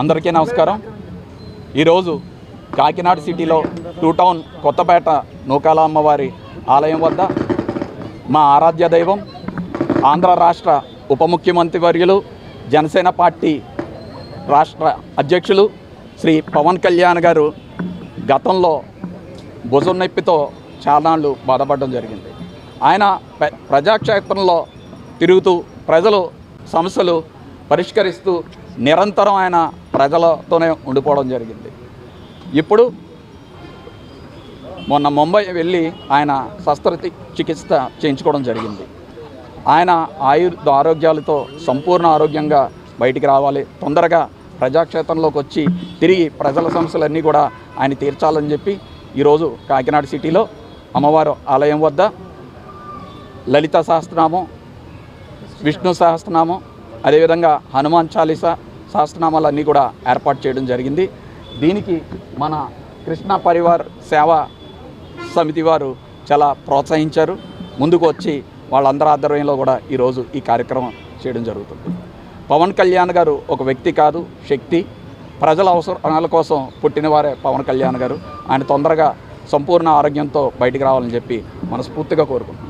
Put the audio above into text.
అందరికీ నమస్కారం. ఈరోజు కాకినాడ సిటీలో 2 టౌన్ కొత్తపేట నూకాల అమ్మవారి ఆలయం వద్ద మా ఆరాధ్య దైవం ఆంధ్ర రాష్ట్ర ఉప ముఖ్యమంత్రి వర్యులు జనసేన పార్టీ రాష్ట్ర అధ్యక్షులు శ్రీ పవన్ కళ్యాణ్ గారు గతంలో భుజం నొప్పితో చాలాళ్ళు బాధపడడం జరిగింది. ఆయన ప్రజాక్షేత్రంలో తిరుగుతూ ప్రజలు సమస్యలు పరిష్కరిస్తూ నిరంతరం ఆయన ప్రజలతోనే ఉండిపోవడం జరిగింది. ఇప్పుడు మొన్న ముంబై వెళ్ళి ఆయన శస్త్రచికిత్స చేయించుకోవడం జరిగింది. ఆయన ఆరోగ్యాలతో సంపూర్ణ ఆరోగ్యంగా బయటికి రావాలి, తొందరగా ప్రజాక్షేత్రంలోకి వచ్చి తిరిగి ప్రజల సమస్యలన్నీ కూడా ఆయన తీర్చాలని చెప్పి ఈరోజు కాకినాడ సిటీలో అమ్మవారు ఆలయం వద్ద లలిత సహస్రనామం, విష్ణు సహస్రనామం, అదేవిధంగా హనుమాన్ చాలీసా సహస్రనామాలన్నీ కూడా ఏర్పాటు చేయడం జరిగింది. దీనికి మన కృష్ణ పరివార్ సేవా సమితి వారు చాలా ప్రోత్సహించారు. ముందుకు వచ్చి వాళ్ళందరి ఆధ్వర్యంలో కూడా ఈరోజు ఈ కార్యక్రమం చేయడం జరుగుతుంది. పవన్ కళ్యాణ్ గారు ఒక వ్యక్తి కాదు, శక్తి. ప్రజల అవసరాల కోసం పుట్టినవారే పవన్ కళ్యాణ్ గారు. ఆయన తొందరగా సంపూర్ణ ఆరోగ్యంతో బయటికి రావాలని చెప్పి మనస్ఫూర్తిగా కోరుకుంటున్నాం.